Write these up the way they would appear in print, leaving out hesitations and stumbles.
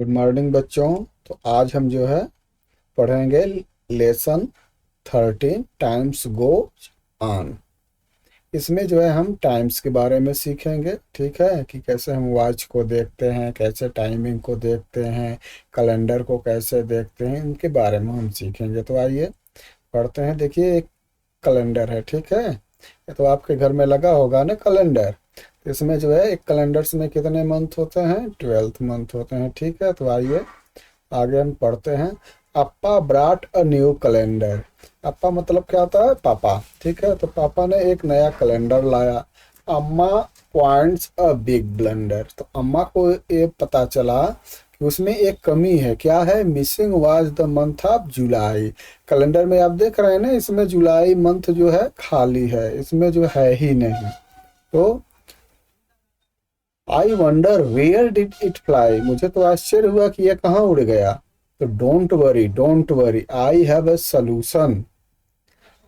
Good morning बच्चों। तो आज हम जो है पढ़ेंगे लेसन 13 टाइम्स गो ऑन। इसमें जो है हम टाइम्स के बारे में सीखेंगे, ठीक है, कि कैसे हम वॉच को देखते हैं, कैसे टाइमिंग को देखते हैं, कैलेंडर को कैसे देखते हैं, इनके बारे में हम सीखेंगे। तो आइए पढ़ते हैं। देखिए, एक कैलेंडर है, ठीक है। ये तो आपके घर में लगा होगा ना कैलेंडर। इसमें जो है एक कैलेंडर्स में कितने मंथ होते हैं? 12 मंथ होते हैं, ठीक है। तो आइए आगे हम पढ़ते हैं। अप्पा ब्राट अ न्यू कैलेंडर। अप्पा मतलब क्या होता है? पापा, ठीक है। तो पापा ने एक नया कैलेंडर लाया। अम्मा पॉइंट्स अ बिग ब्लंडर। तो अम्मा को ये पता चला कि उसमें एक कमी है। क्या है? Missing was the month of July. Calendar में आप देख रहे हैं ना, इसमें जुलाई मंथ जो है खाली है, इसमें जो है ही नहीं। तो I wonder where did it fly. मुझे तो आश्चर्य हुआ कि यह कहाँ उड़ गया। तो don't worry, I have a solution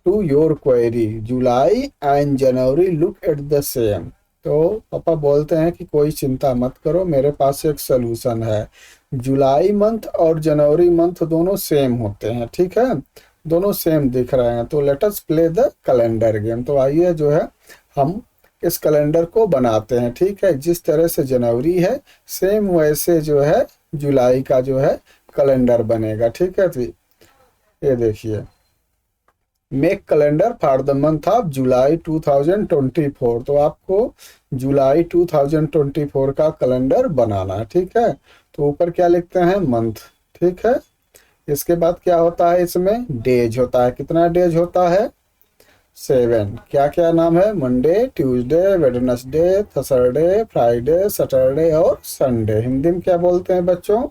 to your query. July and January look at the same. तो पापा बोलते हैं कि कोई चिंता मत करो, मेरे पास एक सलूशन है। जुलाई मंथ और जनवरी मंथ दोनों सेम होते हैं, ठीक है, दोनों सेम दिख रहे हैं। तो let us play the calendar game. तो आइए जो है हम इस कैलेंडर को बनाते हैं, ठीक है। जिस तरह से जनवरी है सेम वैसे जो है जुलाई का जो है कैलेंडर बनेगा, ठीक है। तो ये देखिए, make calendar for the month of July 2024। तो आपको जुलाई 2024 का कैलेंडर बनाना है, ठीक है। तो ऊपर क्या लिखते हैं? मंथ, ठीक है। इसके बाद क्या होता है? इसमें डेज होता है। कितना डेज होता है? 7। क्या क्या नाम है? Monday, Tuesday, Wednesday, Thursday, Friday, Saturday और संडे। हिंदी में क्या बोलते हैं बच्चों?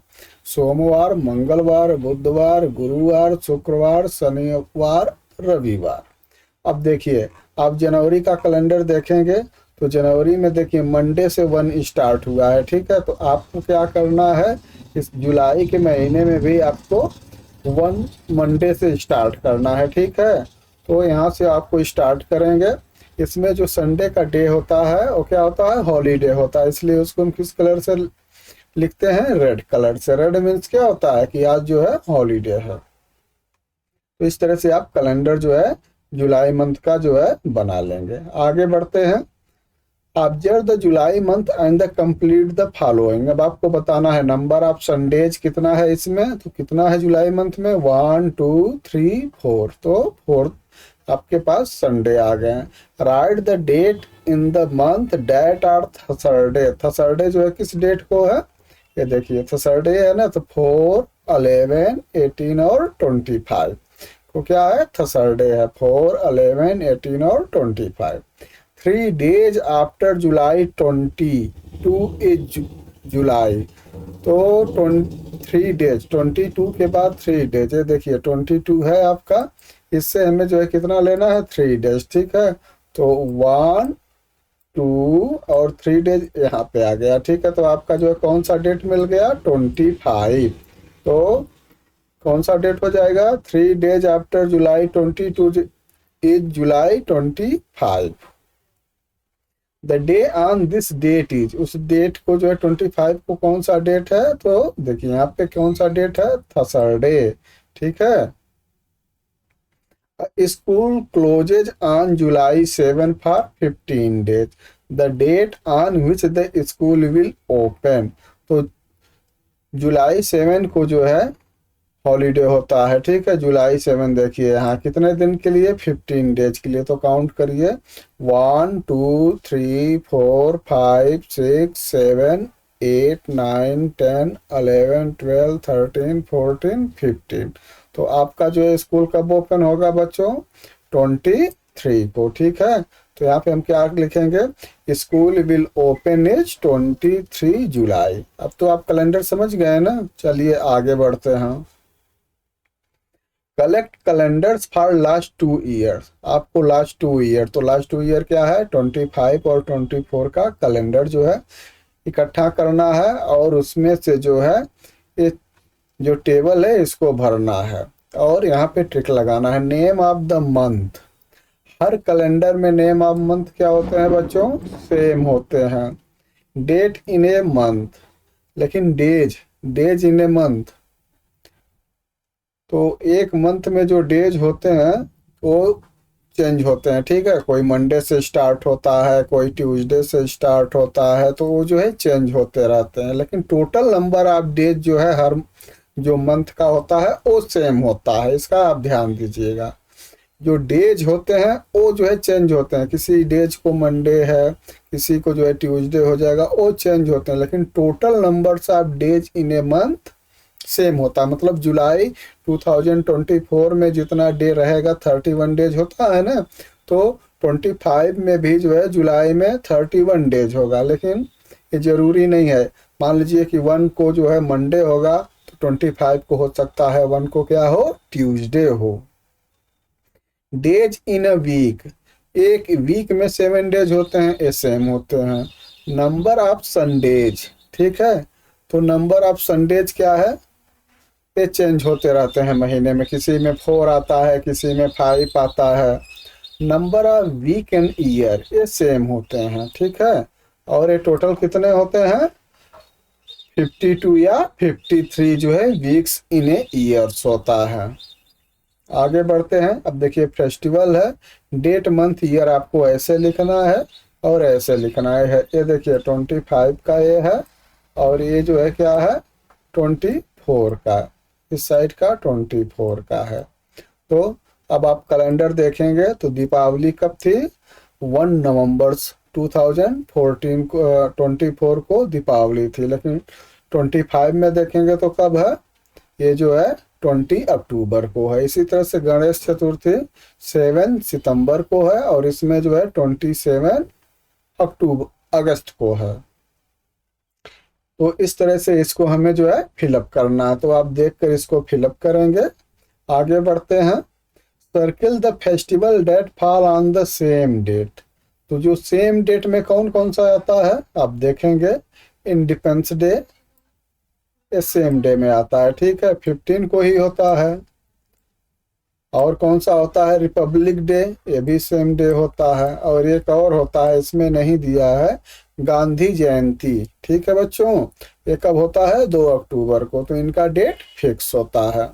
सोमवार, मंगलवार, बुधवार, गुरुवार, शुक्रवार, शनिवार, रविवार। अब देखिए, आप जनवरी का कैलेंडर देखेंगे तो जनवरी में देखिए मंडे से 1 स्टार्ट हुआ है, ठीक है। तो आपको क्या करना है? इस जुलाई के महीने में भी आपको 1 मंडे से स्टार्ट करना है, ठीक है। तो यहाँ से आपको स्टार्ट करेंगे। इसमें जो संडे का डे होता है वो क्या होता है? हॉलीडे होता है, इसलिए उसको हम किस कलर से लिखते हैं? रेड कलर से। रेड मीन्स क्या होता है कि आज जो है हॉलीडे है। तो इस तरह से आप कैलेंडर जो है जुलाई मंथ का जो है बना लेंगे। आगे बढ़ते हैं। Observe the July month and the complete the following. अब आपको बताना है नंबर ऑफ संडेज कितना है इसमें। तो कितना है जुलाई मंथ में? 1 2 3 4। तो 4 आपके पास संडे आ गए हैं। Write the date in the month date are Thursday. Thursday जो है किस डेट को है? ये देखिए थर्सडे है ना, तो 4 11 18 और 25 को क्या है? थर्सडे है। 4 11 18 और 25। 3 days आफ्टर जुलाई 22 इज जुलाई। तो 3 डेज, 22 के बाद 3 डेज। ये देखिए 22 है आपका, इससे हमें जो है कितना लेना है? 3 डेज, ठीक है। तो 1 2 और 3 डेज यहाँ पे आ गया, ठीक है। तो आपका जो है कौन सा डेट मिल गया? 25। तो कौन सा डेट हो जाएगा? 3 days after July 22 is July 25। The day on this date is. उस डेट को जो है 25 को कौन सा डेट है? तो देखिए यहाँ पे कौन सा डेट है? थर्सडे, ठीक है। School closes on July 7 for 15 days. The date on which the school will open. तो जुलाई 7 को जो है हॉलीडे होता है, ठीक है। जुलाई 7 देखिए यहाँ कितने दिन के लिए? 15 डेज के लिए। तो काउंट करिए, 1 2 3 4 5 6 7 8 9 10 11 12 13 14 15। तो आपका जो है स्कूल कब ओपन होगा बच्चों? 23 को, ठीक है। तो यहाँ पे हम क्या लिखेंगे? स्कूल विल ओपन इज 23 जुलाई। अब तो आप कैलेंडर समझ गए ना। चलिए आगे बढ़ते हैं। Collect calendars for last 2 years. आपको लास्ट 2 ईयर, तो लास्ट 2 ईयर क्या है? 25 और 24 का कैलेंडर जो है इकट्ठा करना है, और उसमें से जो है ये जो टेबल है इसको भरना है। और यहाँ पे ट्रिक लगाना है, name of the month. Her calendar में नेम ऑफ मंथ क्या होते हैं बच्चों? सेम होते हैं। डेट इन ए मंथ, लेकिन days days in a month, तो एक मंथ में जो डेज होते हैं वो चेंज होते हैं, ठीक है। कोई मंडे से स्टार्ट होता है, कोई ट्यूसडे से स्टार्ट होता है, तो वो जो है चेंज होते रहते हैं, लेकिन टोटल नंबर ऑफ डेज जो है हर जो मंथ का होता है वो सेम होता है, इसका आप ध्यान दीजिएगा। जो डेज होते हैं वो जो है चेंज होते हैं, किसी डेज को मंडे है, किसी को जो है ट्यूसडे हो जाएगा, वो चेंज होते हैं, लेकिन total numbers of days in a month same होता है। मतलब जुलाई 2024 में जितना डे रहेगा 31 डेज होता है ना, तो 25 में भी जो है जुलाई में 31 डेज होगा, लेकिन ये जरूरी नहीं है। मान लीजिए कि 1 को जो है मंडे होगा तो 25 को हो सकता है 1 को क्या हो, ट्यूसडे हो। डेज इन अ वीक, एक वीक में 7 डेज होते हैं, ये सेम होते हैं। नंबर ऑफ संडेज, ठीक है, तो नंबर ऑफ संडेज क्या है, ये चेंज होते रहते हैं महीने में, किसी में 4 आता है, किसी में 5 आता है। Number of week and year ये सेम होते हैं, ठीक है। और ये टोटल कितने होते हैं, 52 या 53 जो है वीक्स इन ए ईयर्स होता है। आगे बढ़ते हैं। अब देखिए फेस्टिवल है, डेट मंथ ईयर आपको ऐसे लिखना है और ऐसे लिखना है। ये देखिए 25 का ये है, और ये जो है क्या है 24 का, इस साइड का 24 का है। तो अब आप कैलेंडर देखेंगे तो दीपावली कब थी, 1 नवंबर 2014 को 24 को दीपावली थी, लेकिन 25 में देखेंगे तो कब है, ये जो है 20 अक्टूबर को है। इसी तरह से गणेश चतुर्थी 7 सितंबर को है, और इसमें जो है 27 अगस्त को है। तो इस तरह से इसको हमें जो है फिलअप करना है, तो आप देखकर इसको फिलअप करेंगे। आगे बढ़ते हैं। Circle the festival date fall on the same date, तो जो सेम डेट में कौन कौन सा आता है आप देखेंगे। इंडिपेंडेंस डे ये सेम डे में आता है, ठीक है, 15 को ही होता है। और कौन सा होता है, रिपब्लिक डे, ये भी सेम डे होता है। और एक और होता है, इसमें नहीं दिया है, गांधी जयंती, ठीक है बच्चों, ये कब होता है, 2 अक्टूबर को, तो इनका डेट फिक्स होता है।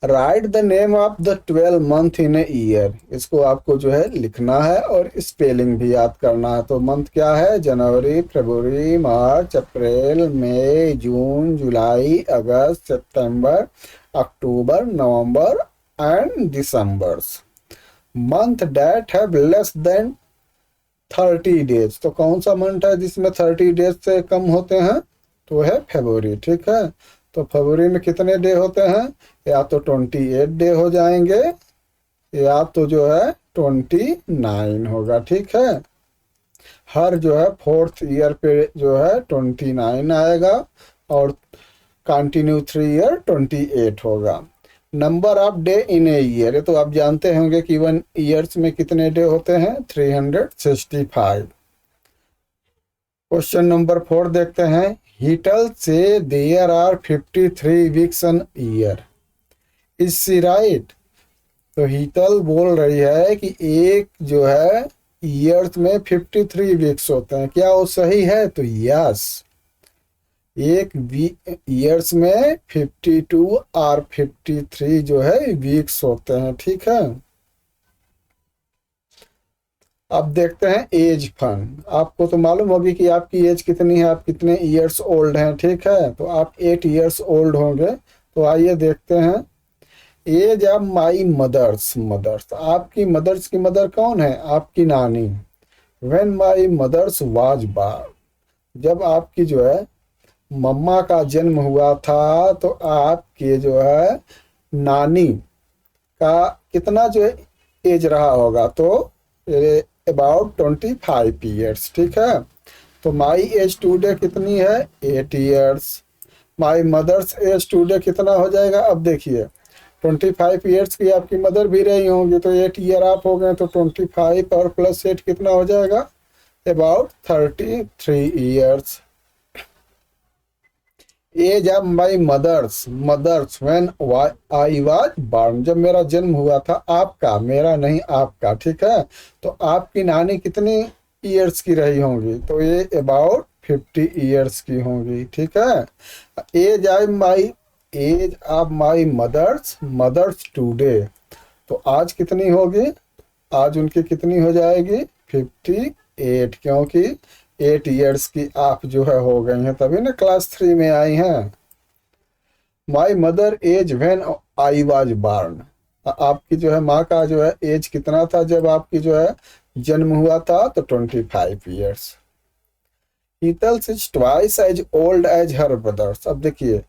Right the name of the 12 month in a year, इसको आपको जो है लिखना है और स्पेलिंग भी याद करना है। तो मंथ क्या है, जनवरी, फरवरी, मार्च, अप्रैल, मई, जून, जुलाई, अगस्त, सितंबर, अक्टूबर, नवंबर एंड दिसंबर। मंथ डेट है लेस देन 30 डेज, तो कौन सा मंथ है जिसमें 30 डेज से कम होते हैं, तो है फरवरी, ठीक है। तो फरवरी में कितने डे होते हैं, या तो 28 डे हो जाएंगे, या तो जो है 29 होगा, ठीक है। हर जो है 4th ईयर पे जो है 29 आएगा, और कंटिन्यू 3 ईयर 28 होगा। Number of day in a year, तो आप जानते होंगे कि 1 ईयर्स में कितने डे होते हैं, 365। क्वेश्चन नंबर 4 देखते हैं। हिटल से there are 53 weeks an year, is she right, तो हिटल बोल रही है कि एक जो है ईयर्स में 53 वीक्स होते हैं, क्या वो सही है, तो यस, एक ईयर्स में 52 और 53 जो है वीक्स होते हैं, ठीक है। अब देखते हैं एज फन, आपको तो मालूम होगी कि आपकी एज कितनी है, आप कितने ईयर्स ओल्ड हैं, ठीक है, तो आप 8 ईयर्स ओल्ड होंगे। तो आइए देखते हैं। एज ऑफ माई मदर्स, आपकी मदर्स की मदर कौन है, आपकी नानी। When my mothers was born, जब आपकी जो है मम्मा का जन्म हुआ था, तो आपके जो है नानी का कितना जो है एज रहा होगा, तो अबाउट 25 ईयर्स, ठीक है। तो माई एज टूडे कितनी है, 8 years. My mothers age today कितना हो जाएगा, अब देखिए 25 ईयर्स की आपकी मदर भी रही होंगी, तो 8 ईयर आप हो गए, तो 25 और प्लस 8 कितना हो जाएगा, about 33 years. Age of my mothers when I was born, जब मेरा जन्म हुआ था, आपका, मेरा नहीं आपका, ठीक है। तो आपकी नानी कितनी ईयर्स की रही होंगी, तो ये अबाउट 50 ईयर्स की होंगी, ठीक है। Age of my mothers today, तो आज कितनी होगी, आज उनकी कितनी हो जाएगी 58, क्योंकि 8 ईयर्स की आप जो है हो गई हैं, तभी ना क्लास 3 में आई हैं। My mother age when I was born, आपकी जो है माँ का जो है एज कितना था जब आपकी जो है जन्म हुआ था, तो 25 ईयर्स। हीटल्स is twice as old as her brothers, अब देखिए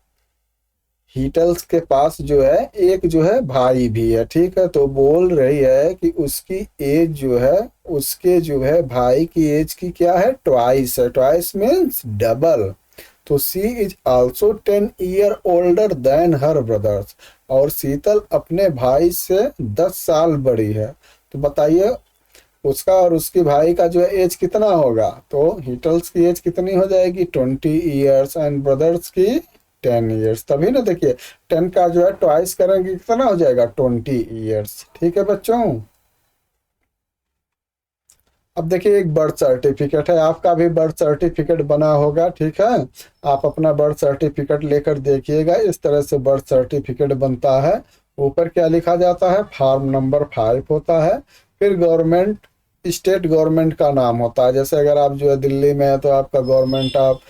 हीटल्स के पास जो है एक जो है भाई भी है, ठीक है। तो बोल रही है कि उसकी एज जो है, उसके जो है भाई की एज की क्या है, ट्वाइस है। Twice means double. तो she is also 10 year older than her brothers, और शीतल अपने भाई से 10 साल बड़ी है। तो बताइए उसका और उसके भाई का जो है एज कितना होगा, तो हीटल्स की एज कितनी हो जाएगी 20 ईयर्स एंड ब्रदर्स की 10 ईयर्स। तभी ना देखिए 10 का जो है ट्वाइस करेंगे कितना हो जाएगा 20 ईयर्स, ठीक है बच्चों। अब देखिए एक बर्थ सर्टिफिकेट है, आपका भी बर्थ सर्टिफिकेट बना होगा, ठीक है। आप अपना बर्थ सर्टिफिकेट लेकर देखिएगा, इस तरह से बर्थ सर्टिफिकेट बनता है। ऊपर क्या लिखा जाता है, फॉर्म नंबर 5 होता है, फिर गवर्नमेंट स्टेट गवर्नमेंट का नाम होता है। जैसे अगर आप जो है दिल्ली में है तो आपका गवर्नमेंट ऑफ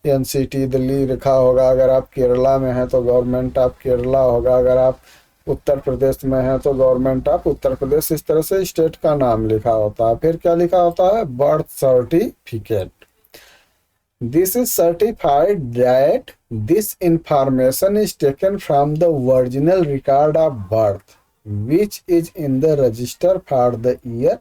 एनसीटी दिल्ली लिखा होगा, अगर आप केरला में हैं तो गवर्नमेंट ऑफ केरला होगा, अगर आप उत्तर प्रदेश में है तो गवर्नमेंट ऑफ उत्तर प्रदेश, इस तरह से स्टेट का नाम लिखा होता है। फिर क्या लिखा होता है, birth certificate. This is certified that this information is taken from the original record of birth which is in the register for the year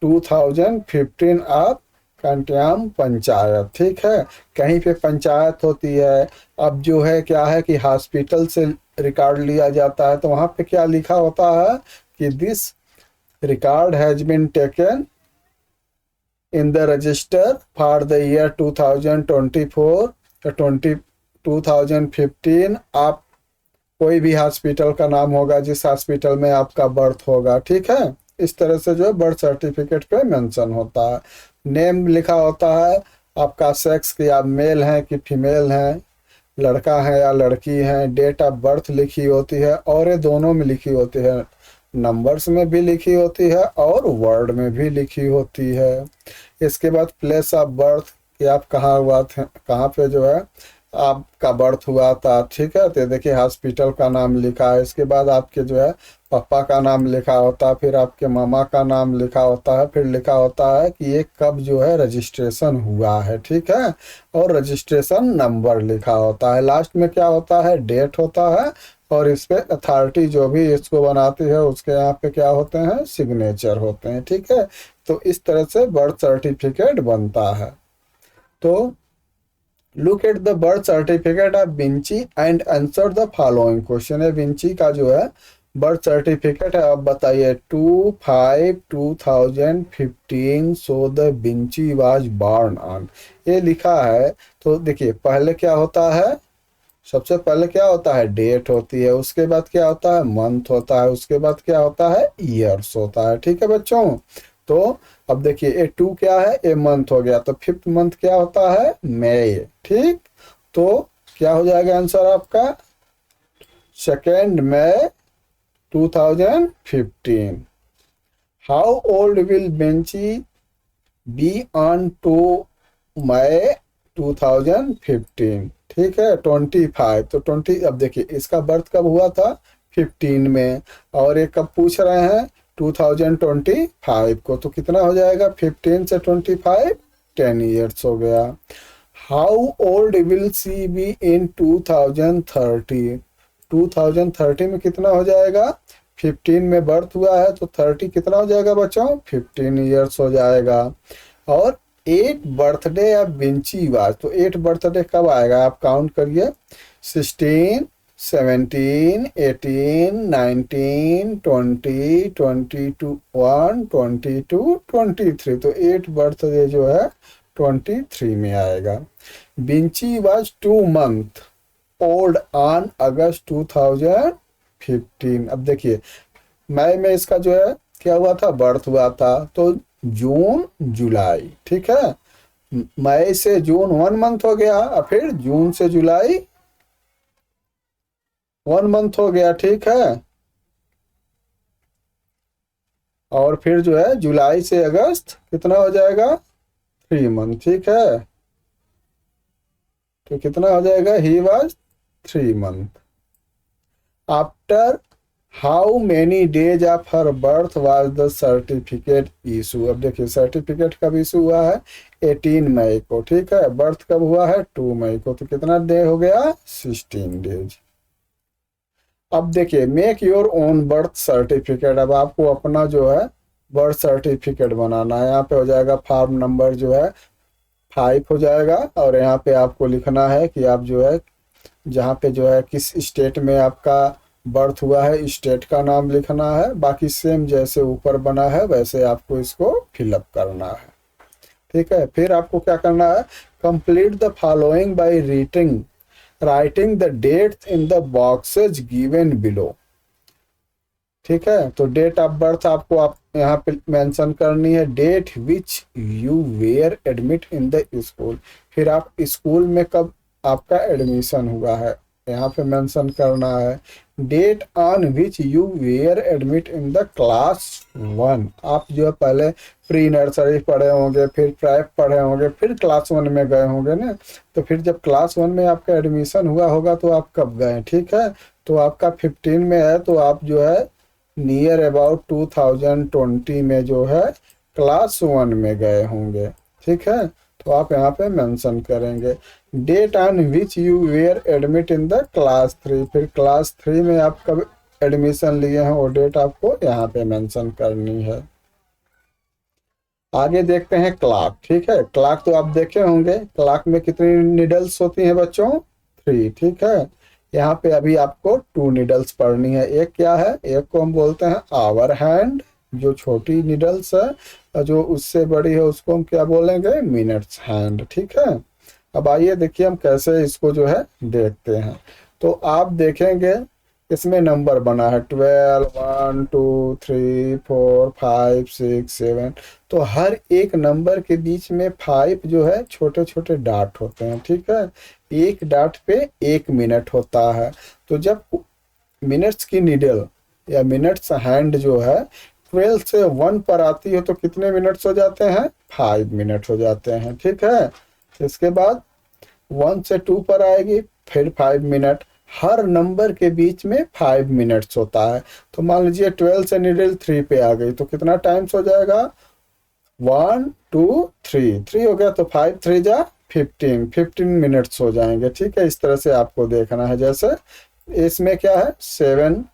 2015 of कंट्याम पंचायत, ठीक है। कहीं पे पंचायत होती है, अब जो है क्या है कि हॉस्पिटल से रिकॉर्ड लिया जाता है, तो वहां पे क्या लिखा होता है कि this record has been taken in the register for the year 2024 2015। आप कोई भी हॉस्पिटल का नाम होगा जिस हॉस्पिटल में आपका बर्थ होगा, ठीक है। इस तरह से जो बर्थ सर्टिफिकेट पे मेंशन होता है। नेम लिखा होता है, आपका सेक्स कि आप मेल हैं कि फीमेल हैं, लड़का है या लड़की है। डेट ऑफ बर्थ लिखी होती है, और ये दोनों में लिखी होती है, नंबर्स में भी लिखी होती है और वर्ड में भी लिखी होती है। इसके बाद प्लेस ऑफ बर्थ कि आप कहाँ हुआ थे, कहाँ पे जो है आपका बर्थ हुआ था, ठीक है। तो देखिए हॉस्पिटल का नाम लिखा है, इसके बाद आपके जो है पापा का नाम लिखा होता है, फिर आपके मामा का नाम लिखा होता है, फिर लिखा होता है कि ये कब जो है रजिस्ट्रेशन हुआ है, ठीक है। और रजिस्ट्रेशन नंबर लिखा होता है। लास्ट में क्या होता है, डेट होता है, और इस पे अथॉरिटी जो भी इसको बनाती है उसके यहाँ पे क्या होते हैं, सिग्नेचर होते हैं, ठीक है। तो इस तरह से बर्थ सर्टिफिकेट बनता है। तो look at the birth certificate of Vinci and answer the following question है। विंची का जो है बर्थ सर्टिफिकेट है, अब बताइए 2/5/2015 so the Vinci was born on, ये लिखा है। तो देखिए पहले क्या होता है, सबसे पहले क्या होता है, डेट होती है, उसके बाद क्या होता है, मंथ होता है, उसके बाद क्या होता है, ईयर्स होता है, ठीक है बच्चों। तो अब देखिए ए 2 क्या है, ए मंथ हो गया, तो 5th मंथ क्या होता है, मई, ठीक। तो क्या हो जाएगा आंसर आपका, 2 मई 2015। हाउ ओल्ड विल बेंची बी ऑन 2 मई 2015, ठीक है 25। तो 20, अब देखिए इसका बर्थ कब हुआ था 15 में, और ये कब पूछ रहे हैं 2025 को, तो कितना हो जाएगा 15 से 25, 10 ईयर्स हो गया। How old will she be in 2030, 2030 में कितना हो जाएगा, 15 में बर्थ हुआ है तो 30 कितना हो जाएगा बच्चों, 15 ईयर्स हो जाएगा। और 8 बर्थडे या विंची वाज, तो 8 बर्थडे कब आएगा आप काउंट करिए, 16 17 18 19 20 22 1 22 23, तो 8 बर्थडे जो है 23 में आएगा। Vinci was 2 month old on August 2015। अब देखिए मई में इसका जो है क्या हुआ था, बर्थ हुआ था, तो जून जुलाई, ठीक है। मई से जून 1 मंथ हो गया, और फिर जून से जुलाई 1 मंथ हो गया, ठीक है। और फिर जो है जुलाई से अगस्त कितना हो जाएगा, 3 मंथ, ठीक है। तो कितना हो जाएगा, he was 3 month. After how many days of her birth was the certificate issue. अब देखिए सर्टिफिकेट कब इशू हुआ है, 18 मई को, ठीक है। बर्थ कब हुआ है, 2 मई को, तो कितना डे हो गया, 16 डेज। अब देखिए make your own birth certificate. अब आपको अपना जो है बर्थ सर्टिफिकेट बनाना है। यहाँ पे हो जाएगा फॉर्म नंबर जो है 5 हो जाएगा, और यहाँ पे आपको लिखना है कि आप जो है जहाँ पे जो है किस स्टेट में आपका बर्थ हुआ है, स्टेट का नाम लिखना है। बाकी सेम जैसे ऊपर बना है वैसे आपको इसको फिलअप करना है, ठीक है। फिर आपको क्या करना है, complete the following by writing the dates in the boxes given below, ठीक है। तो डेट ऑफ बर्थ आपको आप यहाँ पे मेंशन करनी है, date which you were admit in the school. फिर आप स्कूल में कब आपका एडमिशन हुआ है यहाँ पे मेंशन करना है। Date on which you were admit in the class 1। आप जो है पहले प्री नर्सरी पढ़े होंगे, फिर प्राइप पढ़े होंगे, फिर क्लास 1 में गए होंगे ना। तो फिर जब क्लास 1 में आपका एडमिशन हुआ होगा तो आप कब गए, ठीक है। तो आपका 15 में है, तो आप जो है नियर अबाउट 2020 में जो है क्लास 1 में गए होंगे, ठीक है। तो आप यहाँ पे मेंशन करेंगे date on which you were admit in the class 3। फिर क्लास 3 में आप कब एडमिशन लिए हैं वो डेट आपको यहाँ पे मेंशन करनी है। आगे देखते हैं क्लॉक, ठीक है। क्लॉक तो आप देखे होंगे, क्लॉक में कितनी निडल्स होती हैं बच्चों, 3, ठीक है। यहाँ पे अभी आपको 2 निडल्स पढ़नी है। एक क्या है, एक को हम बोलते हैं आवर हैंड, जो छोटी निडल्स है, और जो उससे बड़ी है उसको हम क्या बोलेंगे, मिनट्स हैंड, ठीक है। अब आइए देखिए हम कैसे इसको जो है देखते हैं। तो आप देखेंगे इसमें नंबर बना है 12, 1, 2, 3, 4, 5, 6, 7। तो हर एक नंबर के बीच में 5 जो है छोटे छोटे डॉट होते हैं, ठीक है। एक डॉट पे 1 मिनट होता है। तो जब मिनट्स की निडल या मिनट्स हैंड जो है 12 से 1 पर आती है तो कितने मिनट्स हो जाते हैं, 5 मिनट हो जाते हैं, ठीक है। इसके बाद 1 से 2 पर आएगी, फिर 5 मिनट। हर नंबर के बीच में 5 मिनट्स होता है। तो मान लीजिए 12 से निडल 3 पे आ गई तो कितना टाइम्स हो जाएगा, 1, 2, 3, 3 हो गया, तो 5, 3 जा 15, 15 मिनट्स हो जाएंगे, ठीक है। इस तरह से आपको देखना है। जैसे इसमें क्या है 7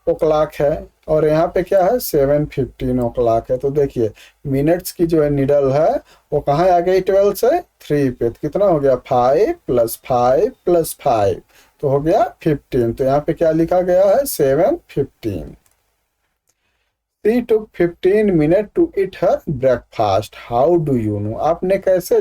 o'clock है, और यहाँ पे क्या है 7:15 o'clock है। तो देखिए मिनट्स की जो है निडल है वो कहाँ आ गई, 12 से 3 पे। तो कितना हो गया, 5 + 5 + 5, तो हो गया 15। तो यहाँ पे क्या लिखा गया है, 7:15। She took 15 minutes to eat her breakfast. How do you know? आपने कैसे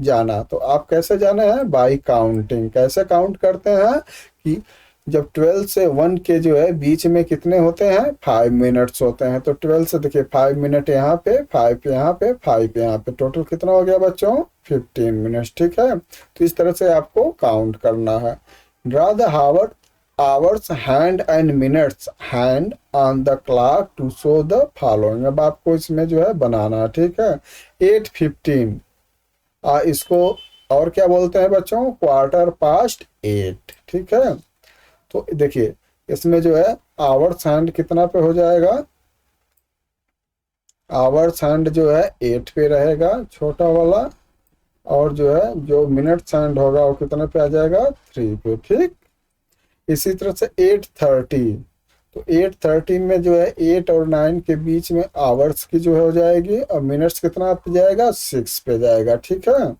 जाना, तो आप कैसे जाना है, बाई काउंटिंग। कैसे काउंट करते हैं कि जब 12 से 1 के जो है बीच में कितने होते हैं, 5 मिनट्स होते हैं। तो 12 से देखिए 5 मिनट यहाँ पे, 5 यहाँ पे, 5 यहाँ पे, टोटल कितना हो गया बच्चों, 15 मिनट्स, ठीक है। तो इस तरह से आपको काउंट करना है। Draw the hours hand and minutes hand on the clock to show the following। अब आपको इसमें जो है बनाना है, ठीक है। 8:15 इसको और क्या बोलते हैं बच्चों, 8:15, ठीक है। तो देखिए इसमें जो है आवर्स हैंड कितना पे हो जाएगा, आवर्स हैंड जो है 8 पे रहेगा छोटा वाला, और जो है जो मिनट्स हैंड होगा वो कितने पे आ जाएगा, 3 पे, ठीक। इसी तरह से 8:30, तो 8:30 में जो है 8 और 9 के बीच में आवर्स की जो है हो जाएगी, और मिनट्स कितना पे जाएगा, 6 पे जाएगा, ठीक है।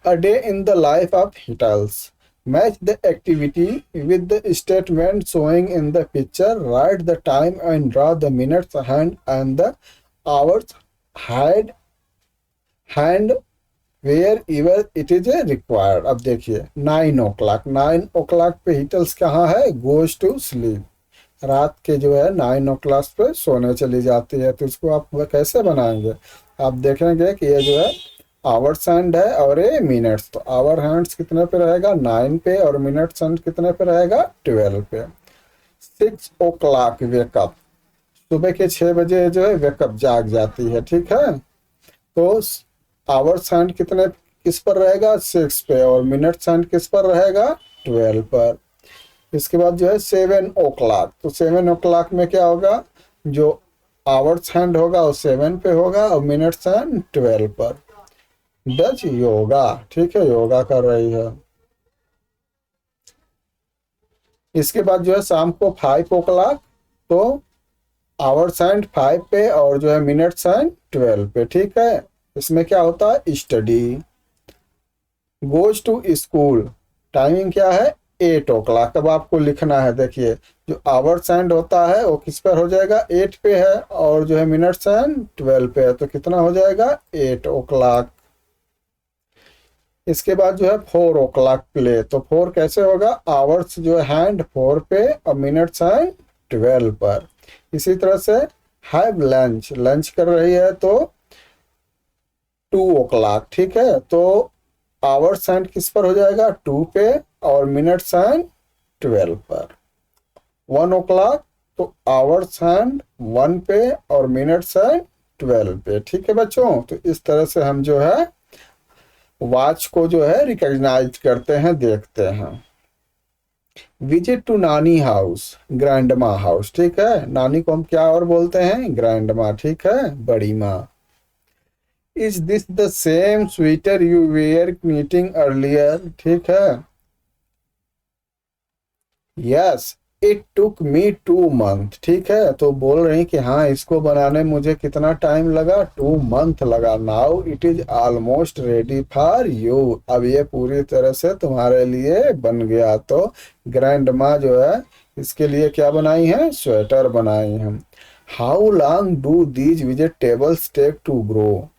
A day in the life of हिटल्स, match the activity with the statement showing in the picture, write the time and draw the minutes hand and the hours hand wherever it is a required. अब देखिए 9 o'clock, 9 o'clock पे हिटल्स कहाँ है, goes to sleep. रात के जो है 9 o'clock पे सोने चली जाती है। तो इसको आप कैसे बनाएंगे, आप देखेंगे कि ये जो है आवर्स हैंड है और ये मिनट्स। तो आवर हैंड्स कितने पे रहेगा 9 पे और मिनट्स हैंड कितने पे रहेगा 12 पे। 6 o'clock वेकअप, सुबह के 6 बजे जो है वेकअप जाग जाती है, ठीक है। तो आवर्स हैंड कितने किस पर रहेगा 6 पे और मिनट्स हैंड किस पर रहेगा 12 पर। इसके बाद जो है 7 o'clock, तो 7 o'clock में क्या होगा, जो आवर्स हैंड होगा वो 7 पे होगा और मिनट्स हैंड 12 पर। डज योगा, ठीक है, योगा कर रही है। इसके बाद जो है शाम को 5 o'clock, तो आवर्स हैंड 5 पे और जो है मिनट्स हैंड 12 पे, ठीक है। इसमें क्या होता है study. Goes to school, timing क्या है 8 o'clock। अब आपको लिखना है, देखिए जो आवर्स हैंड होता है वो किस पर हो जाएगा 8 पे है और जो है मिनट्स हैंड 12 पे है, तो कितना हो जाएगा 8 o'clock। इसके बाद जो है 4 o'clock प्ले, तो 4 कैसे होगा, आवर्स जो है हैंड 4 पे और मिनट्स हैंड 12 पर। इसी तरह से हैव लंच, लंच कर रही है तो 2 o'clock, ठीक है। तो आवर्स हैंड किस पर हो जाएगा 2 पे और मिनट्स हैंड 12 पर। 1 o'clock, तो आवर्स हैंड 1 पे और मिनट्स हैंड 12 पे, ठीक है बच्चों। तो इस तरह से हम जो है वॉच को जो है रिकॉग्नाइज करते हैं, देखते हैं। विजिट टू नानी हाउस, ग्रैंडमा हाउस, ठीक है। नानी को हम क्या और बोलते हैं ग्रैंडमा, ठीक है, बड़ी माँ। Is this the same sweater you were meeting earlier, ठीक है। Yes it took me 2 month, ठीक है। तो बोल रही हैं कि हाँ इसको बनाने मुझे कितना टाइम लगा 2 month लगा। Now it is almost ready for you, अब ये पूरी तरह से तुम्हारे लिए बन गया। तो ग्रैंड माँ जो है इसके लिए क्या बनाई है, स्वेटर बनाई हैं। How long do these vegetables take to grow,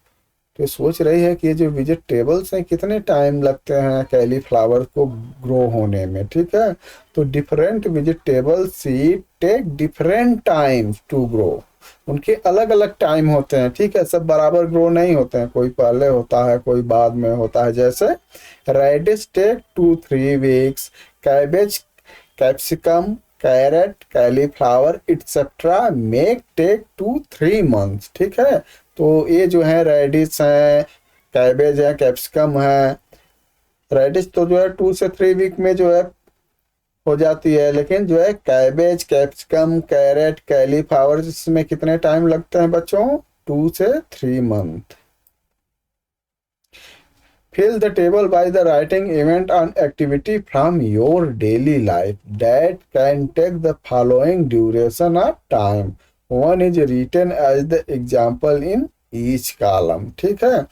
तो सोच रही है कि ये जो वेजिटेबल्स हैं कितने टाइम लगते हैं कैलीफ्लावर को ग्रो होने में, ठीक है। तो different vegetable seed take different times to grow, उनके अलग अलग टाइम होते हैं, ठीक है। सब बराबर ग्रो नहीं होते हैं, कोई पहले होता है कोई बाद में होता है। जैसे radish take 2-3 weeks, cabbage, capsicum, carrot, cauliflower etcetera make take 2-3 months, ठीक है। तो ये जो है रेडिश है, कैबेज है, कैप्सिकम है। रेडिश तो जो है 2 से 3 week में जो है हो जाती है, लेकिन जो है कैबेज, कैप्सिकम, कैरेट, कैलीफ्लावर जिसमें कितने टाइम लगते हैं बच्चों 2 से 3 month। Fill the table by the writing event on activity from your daily life that can take the following duration of time. One is written as the example in each column, ठीक है।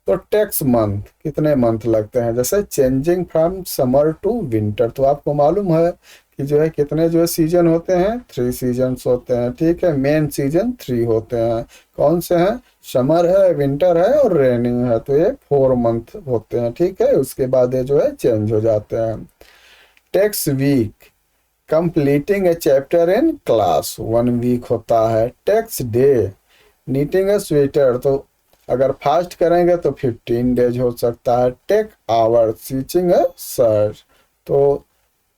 तो takes month, कितने month लगते हैं, जैसे changing from summer to winter, तो आपको मालूम है कि जो है कितने जो है सीजन होते हैं 3 सीजन्स होते हैं, ठीक है। मेन सीजन 3 होते हैं, कौन से हैं, समर है, विंटर है और रेनिंग है। तो ये 4 मंथ होते हैं, ठीक है। उसके बाद ये जो है चेंज हो जाते हैं। Takes week, completing a chapter in class 1 week होता है। Takes day, knitting a sweater, तो अगर फास्ट करेंगे तो 15 days हो सकता है। Take hour, stitching a shirt, तो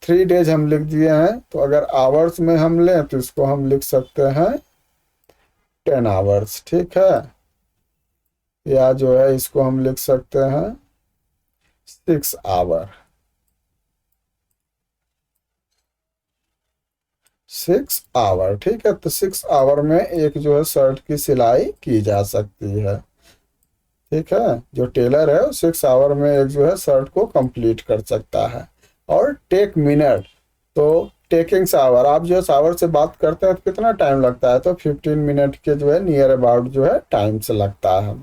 3 days हम लिख दिए हैं। तो अगर आवर्स में हम लें तो इसको हम लिख सकते हैं 10 hours, ठीक है। या जो है इसको हम लिख सकते हैं 6 hour, 6 hour, ठीक है। तो 6 hour में एक जो है शर्ट की सिलाई की जा सकती है, ठीक है। जो टेलर है 6 hour में एक जो है शर्ट को कंप्लीट कर सकता है। और टेक मिनट, तो टेकिंग शावर, आप जो है शावर से बात करते हैं तो कितना टाइम लगता है, तो 15 मिनट के जो है नियर अबाउट जो है टाइम से लगता है।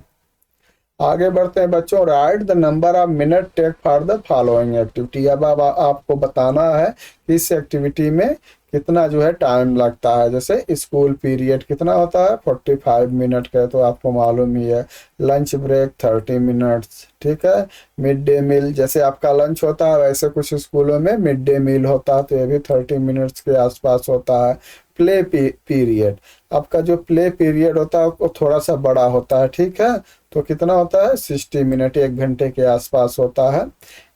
आगे बढ़ते हैं बच्चों। Write the number of minute take for the following activity, अब आपको बताना है कि इस एक्टिविटी में कितना जो है टाइम लगता है। जैसे स्कूल पीरियड कितना होता है 45 मिनट का, तो आपको मालूम ही है। लंच ब्रेक 30 मिनट्स, ठीक है। मिड डे मील जैसे आपका लंच होता है वैसे कुछ स्कूलों में मिड डे मील होता है, तो ये भी 30 मिनट्स के आसपास होता है। प्ले पीरियड, आपका जो प्ले पीरियड होता है वो थोड़ा सा बड़ा होता है, ठीक है। तो कितना होता है 60 मिनट, 1 घंटे के आसपास होता है।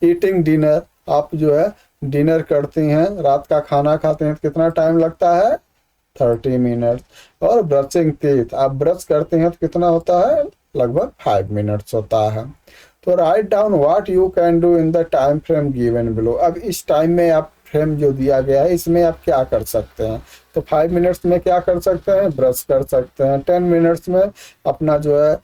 ईटिंग डिनर, आप जो है डिनर करती हैं, रात का खाना खाते हैं, तो कितना टाइम लगता है 30 मिनट। और ब्रशिंग टीथ, आप ब्रश करते हैं तो कितना होता है लगभग 5 मिनट्स होता है। तो write down what you can do in the time frame given below. अब इस टाइम में आप फ्रेम जो दिया गया है इसमें आप क्या कर सकते हैं। तो 5 मिनट्स में क्या कर सकते हैं, ब्रश कर सकते हैं। 10 मिनट्स में अपना जो है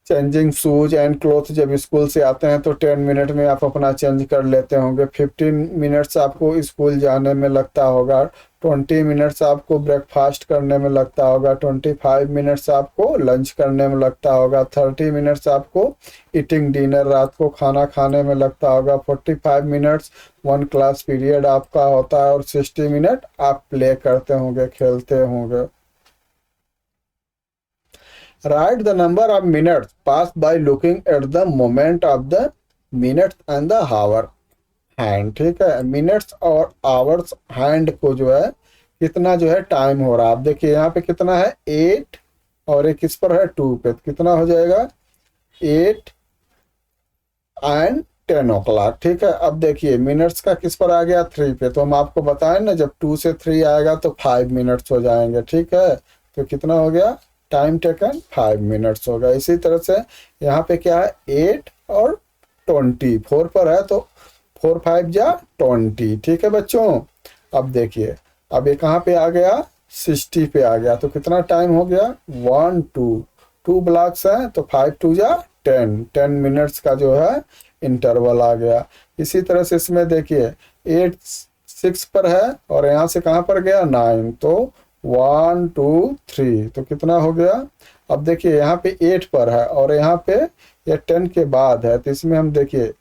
चेंजिंग शूज एंड क्लॉथ, जब स्कूल से आते हैं तो 10 मिनट में आप अपना चेंज कर लेते होंगे। 15 मिनट्स आपको स्कूल जाने में लगता होगा। 20 मिनट्स आपको ब्रेकफास्ट करने में लगता होगा। 25 मिनट्स आपको लंच करने में लगता होगा। 30 मिनट्स आपको ईटिंग डिनर, रात को खाना खाने में लगता होगा। 45 मिनट्स 1 क्लास पीरियड आपका होता है। और 60 मिनट आप प्ले करते होंगे, खेलते होंगे। Write the number of minutes passed by looking at the moment of the minutes and the hour hand, ठीक है। मिनट्स और आवर्स हैंड को जो है कितना जो है टाइम हो रहा है। आप देखिए यहाँ पे कितना है 8, और एक इस पर है 2 पे, तो कितना हो जाएगा 8 एंड 10 o'clock, ठीक है। अब देखिए मिनट्स का किस पर आ गया 3 पे, तो हम आपको बताएं ना जब 2 से 3 आएगा तो 5 मिनट्स हो जाएंगे, ठीक है। तो कितना हो गया टाइम टेकन 5 मिनट्स होगा। इसी तरह से यहाँ पे क्या है 8 और 20, 4 पर है तो 4 5 जा 20, ठीक है बच्चों। अब देखिए अब ये कहाँ पे आ गया 60 पे आ गया, तो कितना टाइम हो गया 1 2 ब्लॉक्स है तो 5 2 जा 10 मिनट्स का जो है इंटरवल आ गया। इसी तरह से इसमें देखिए 8 6 पर है और यहाँ से कहाँ पर गया 9, तो 1 2 3, तो कितना हो गया। अब देखिए यहाँ पे 8 पर है और यहाँ पे ये 10 के बाद है, तो इसमें हम देखिए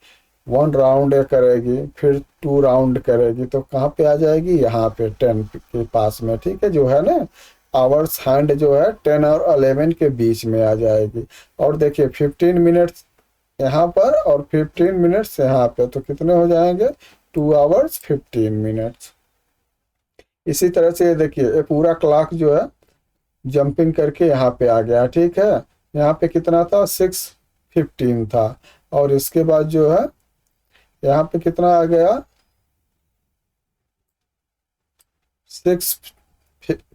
1 राउंड करेगी, फिर 2 राउंड करेगी, तो कहाँ पे आ जाएगी यहाँ पे 10 के पास में, ठीक है। जो है ना आवर्स हैंड जो है 10 और 11 के बीच में आ जाएगी। और देखिए 15 मिनट्स यहाँ पर और 15 मिनट्स यहाँ पे, तो कितने हो जाएंगे 2 आवर्स 15 मिनट्स। इसी तरह से ये देखिए ये पूरा क्लॉक जो है जंपिंग करके यहाँ पे आ गया, ठीक है। यहाँ पे कितना था 6:15 था, और इसके बाद जो है यहाँ पे कितना आ गया 6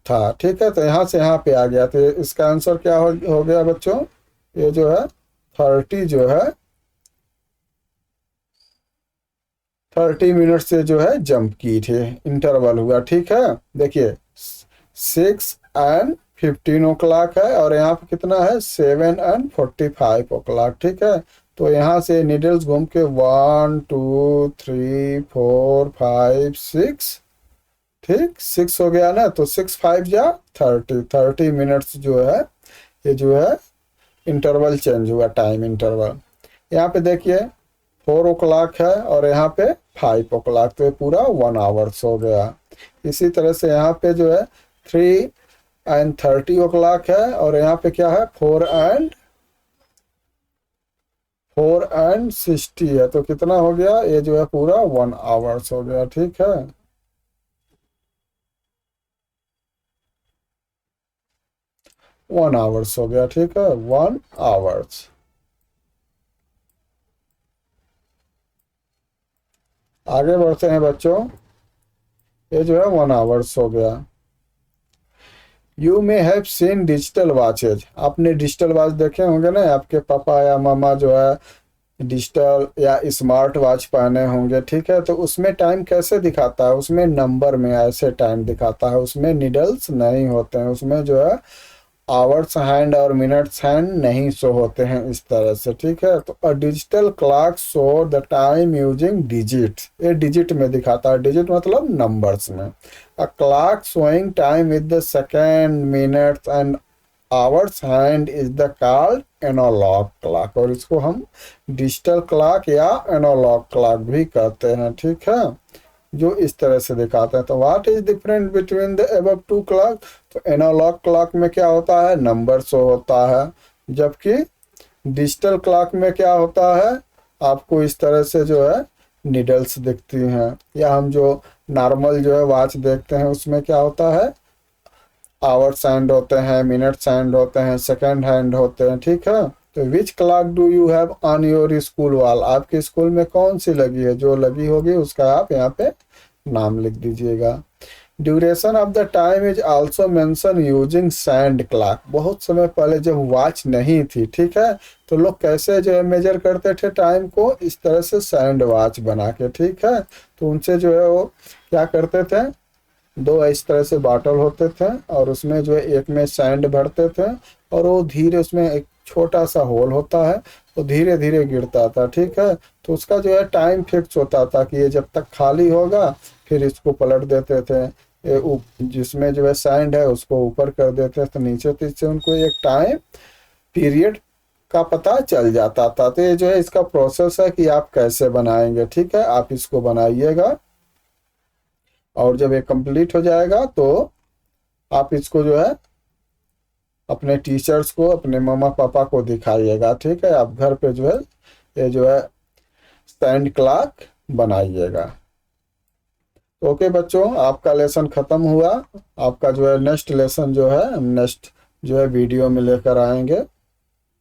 था, ठीक है। तो यहाँ से यहाँ पे आ गया, तो इसका आंसर क्या हो गया बच्चों, ये जो है 30 जो है 30 मिनट से जो है जंप की थी, इंटरवल हुआ, ठीक है। देखिए 6 and 15 o'clock है और यहाँ पे कितना है 7 and 45 o'clock, ठीक है। तो यहाँ से नीडल्स घूम के 1 2 3 4 5 6, ठीक 6 हो गया ना, तो 6 5 जा 30 मिनट्स जो है ये जो है इंटरवल चेंज हुआ, टाइम इंटरवल। यहाँ पे देखिए 4 o'clock है और यहाँ पे 5 o'clock, तो ये पूरा 1 आवर्स हो गया। इसी तरह से यहाँ पे जो है 3 and 30 o'clock है और यहाँ पे क्या है 4 and 60 है, तो कितना हो गया ये जो है पूरा 1 आवर्स हो गया, ठीक है। 1 आवर्स हो गया, ठीक है 1 आवर्स। आगे बढ़ते हैं बच्चों, ये जो है 1 आवर्स हो गया। You may have seen digital watches, आपने डिजिटल वॉच देखे होंगे ना, आपके पापा या मामा जो है डिजिटल या स्मार्ट वॉच पहने होंगे, ठीक है। तो उसमें टाइम कैसे दिखाता है, उसमें नंबर में ऐसे टाइम दिखाता है, उसमें निडल्स नहीं होते हैं, उसमें जो है आवर्स हैंड और मिनट्स हैंड नहीं शो होते हैं इस तरह से, ठीक है। तो a digital clock show the time using digit, ये डिजिट में दिखाता है, डिजिट मतलब नंबर्स में। A clock showing time with the second minutes and hours hand is the called analogue clock, और इसको हम डिजिटल क्लॉक या एनालॉग क्लॉक भी कहते हैं, ठीक है। जो इस तरह से दिखाते हैं। तो what is different between the above two clock? तो एनालॉग क्लॉक में क्या होता है, नंबर शो होता है, जबकि डिजिटल क्लॉक में क्या होता है, आपको इस तरह से जो है निडल्स दिखती हैं। या हम जो नॉर्मल जो है वॉच देखते हैं उसमें क्या होता है, आवर्स हैंड होते हैं, मिनट्स हैंड होते हैं, सेकंड हैंड होते हैं, ठीक है। तो which clock do you have on your school wall? आपके स्कूल में कौन सी लगी है? जो लगी होगी उसका आप यहाँ पे नाम लिख दीजिएगा। Duration of the time is also mention using sand clock. बहुत समय पहले जब वॉच नहीं थी, ठीक है, तो लोग कैसे जो है मेजर करते थे टाइम को, इस तरह से सैंड वॉच बना के, ठीक है। तो उनसे जो है वो क्या करते थे, दो इस तरह से बॉटल होते थे और उसमें जो है एक में सैंड भरते थे और वो धीरे, उसमें एक छोटा सा होल होता है, वो धीरे धीरे गिरता था, ठीक है। तो उसका जो है टाइम फिक्स होता था कि ये जब तक खाली होगा फिर इसको पलट देते थे। जिसमें जो है सैंड है उसको ऊपर कर देते थे तो नीचे, तो इससे उनको एक टाइम पीरियड का पता चल जाता था। तो ये जो है इसका प्रोसेस है कि आप कैसे बनाएंगे, ठीक है। आप इसको बनाइएगा और जब ये कंप्लीट हो जाएगा तो आप इसको जो है अपने टीचर्स को, अपने मम्मा पापा को दिखाइएगा, ठीक है। आप घर पे जो है ये जो है स्टैंड क्लॉक बनाइएगा। ओके बच्चों, आपका लेसन खत्म हुआ। आपका जो है नेक्स्ट लेसन जो है हम नेक्स्ट जो है वीडियो में लेकर आएंगे।